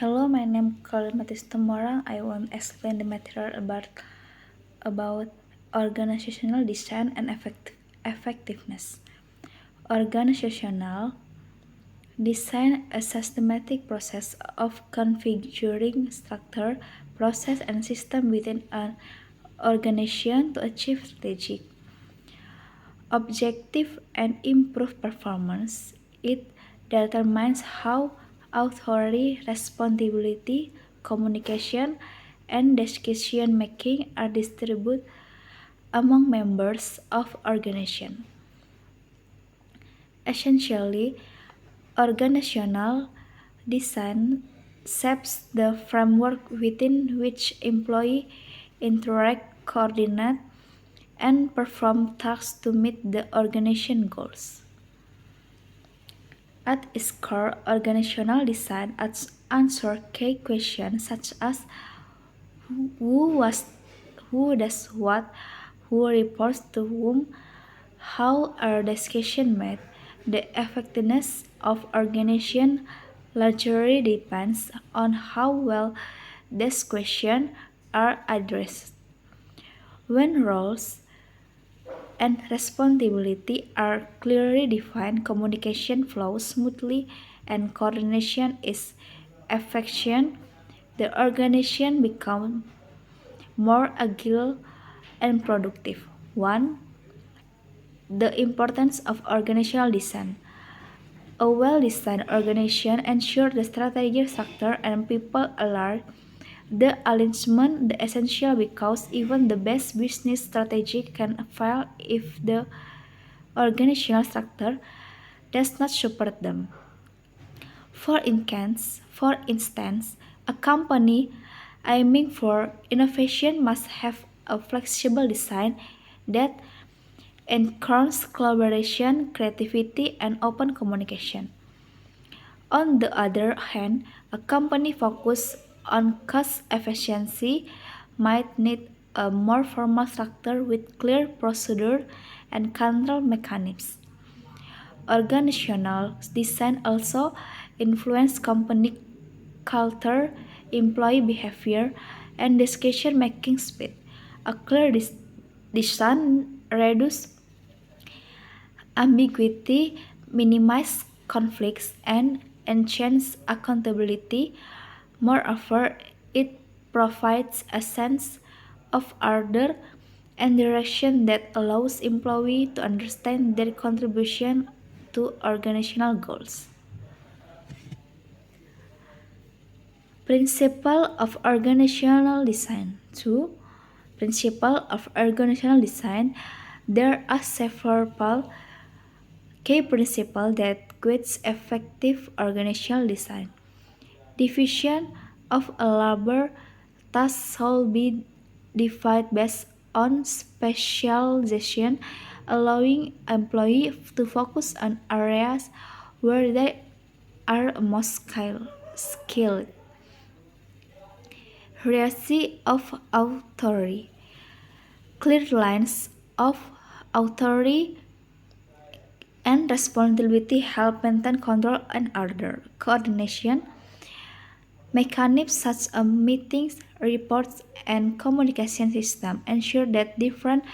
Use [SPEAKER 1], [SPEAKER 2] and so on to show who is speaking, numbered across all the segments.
[SPEAKER 1] Hello, my name is Colin Matis Temorang. I want to explain the material about organizational design and effectiveness. Organizational design a systematic process of configuring structure, process, and system within an organization to achieve strategic objective and improve performance. It determines how authority, responsibility, communication, and decision making are distributed among members of organization. Essentially, organizational design shapes the framework within which employees interact, coordinate, and perform tasks to meet the organization goals. At its core, organizational design answers key questions such as who was, who does what, who reports to whom, how are decisions made. The effectiveness of organization largely depends on how well these questions are addressed. When roles and responsibility are clearly defined, communication flows smoothly, and coordination is efficient, the organization becomes more agile and productive. 1. The importance of organizational design. A well-designed organization ensures the strategic structure and people alike. The alignment the essential because even the best business strategy can fail if the organizational structure does not support them. For instance, a company aiming for innovation must have a flexible design that encourages collaboration, creativity, and open communication. On the other hand, a company focused on cost efficiency might need a more formal structure with clear procedure and control mechanisms. Organizational design also influences company culture, employee behavior, and decision-making speed. A clear design reduces ambiguity, minimizes conflicts, and enhances accountability. Moreover, it provides a sense of order and direction that allows employees to understand their contribution to organizational goals. Principle of organizational design. 2. Principle of organizational design. There are several key principles that guide effective organizational design. Division of a labor task should be divided based on specialization, allowing employees to focus on areas where they are most skilled. Hierarchy of authority. Clear lines of authority and responsibility help maintain control and order. Coordination. Mechanisms such as meetings, reports, and communication systems ensure that different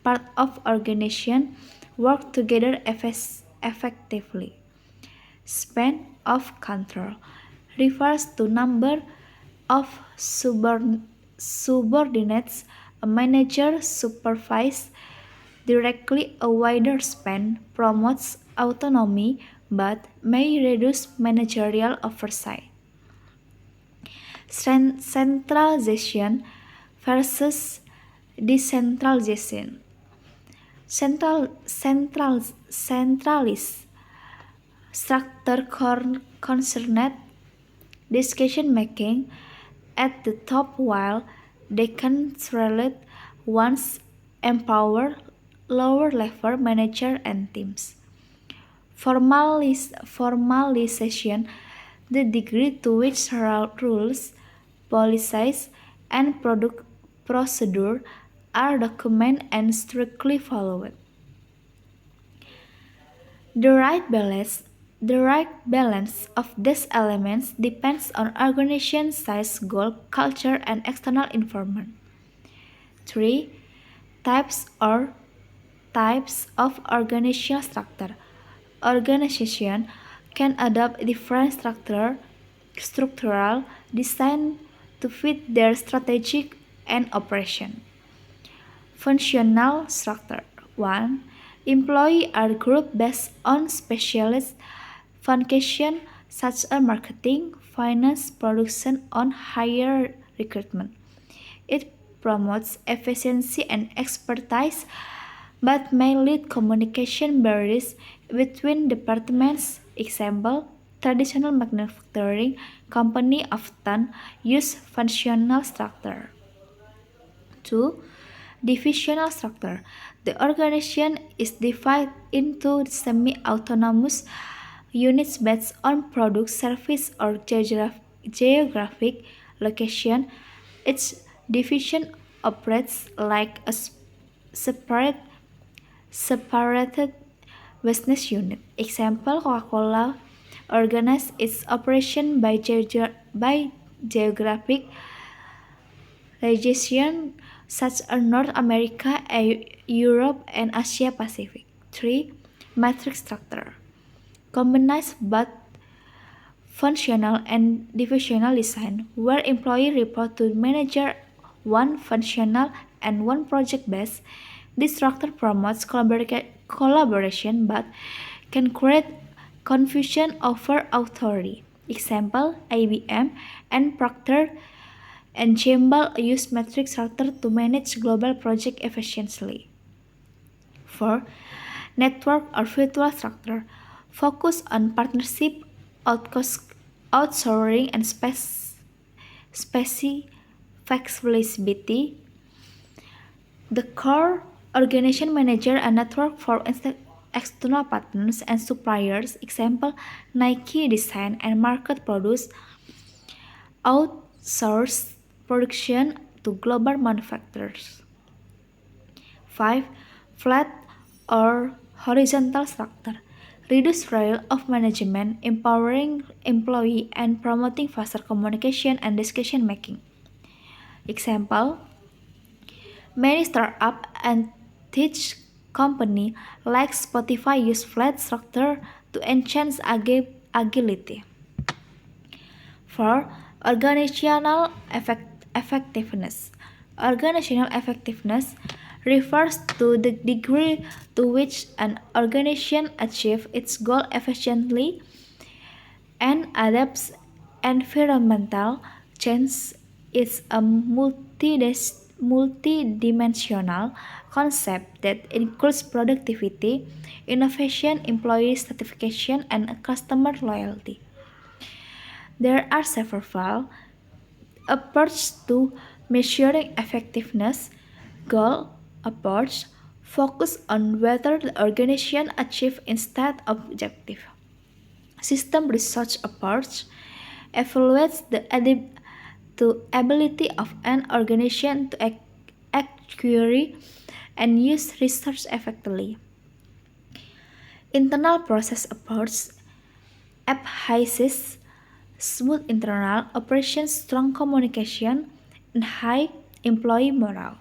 [SPEAKER 1] parts of organization work together effectively. Span of control refers to number of subordinates a manager supervises directly. A wider span promotes autonomy but may reduce managerial oversight. Centralization versus decentralization. Centralized structure concerned decision making at the top while decentralized ones empower lower level manager and teams. Formalization, the degree to which rules, policies, and procedure are documented and strictly followed. The right balance, The right balance of these elements depends on organization size, goal, culture, and external environment. 3. Types or types of organizational structure. Organization can adopt different structural design to fit their strategic and operation. Functional structure. 1. Employees are grouped based on specialist functions such as marketing, finance, production, on higher recruitment. It promotes efficiency and expertise, but may lead communication barriers between departments. Example, traditional manufacturing company often use functional structure. 2. Divisional structure. The organization is divided into semi-autonomous units based on product, service, or geographic location. Each division operates like a separated business unit. Example, Coca-Cola organizes its operation by geographic region such as North America, Europe, and Asia Pacific. 3. Matrix structure combines both functional and divisional design, where employees report to manager, one functional and one project based. This structure promotes collaboration but can create confusion over authority. Example, IBM and Procter and Gamble use matrix structure to manage global projects efficiently. 4. Network or virtual structure focus on partnership, outsourcing, and flexibility. The core organization manager a network for external partners and suppliers. Example, Nike design and market products outsource production to global manufacturers. 5. Flat or horizontal structure reduce role of management, empowering employee and promoting faster communication and decision making. Example, many startup and tech company like Spotify use flat structure to enhance agility. 4. Organizational effectiveness. Organizational effectiveness refers to the degree to which an organization achieves its goal efficiently and adapts environmental change. Is a multidimensional concept that includes productivity, innovation, employee satisfaction, and customer loyalty. There are several approaches to measuring effectiveness. Goal approach focus on whether the organization achieves instead objective. System research approach evaluates the ability of an organization to acquire and use research effectively. Internal process approach emphasizes smooth internal operations, strong communication, and high employee morale.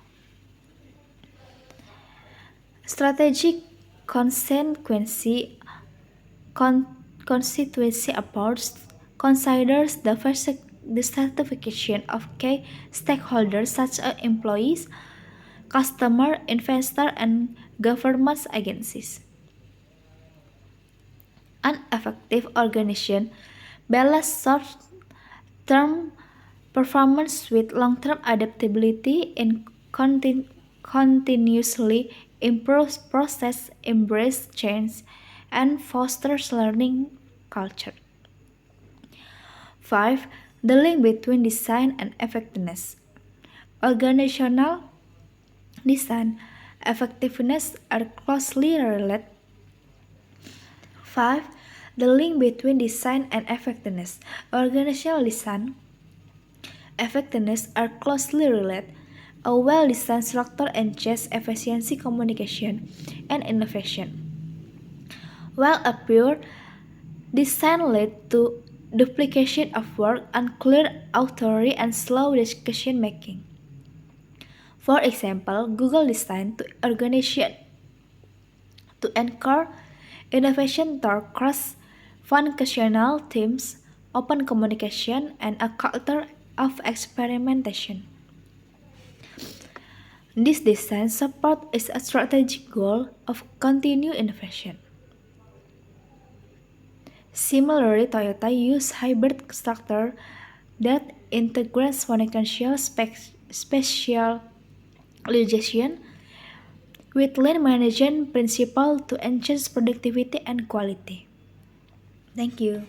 [SPEAKER 1] Strategic consequency constituency approach considers the satisfaction of key stakeholders such as employees, customer, investor, and government agencies. An effective organization balances short-term performance with long-term adaptability and continuously improves process, embrace change, and fosters learning culture. 5. The link between design and effectiveness. Organizational design effectiveness are closely related. 5. The link between design and effectiveness. Organizational design effectiveness are closely related. A well-designed structure ensures efficiency, communication, and innovation, while a pure Design led to duplication of work, unclear authority, and slow decision making. For example, Google designed to organization to anchor innovation through cross-functional teams, open communication, and a culture of experimentation. This design support is a strategic goal of continued innovation. Similarly, Toyota used hybrid structure that integrates financial specialization with lean management principle to enhance productivity and quality. Thank you.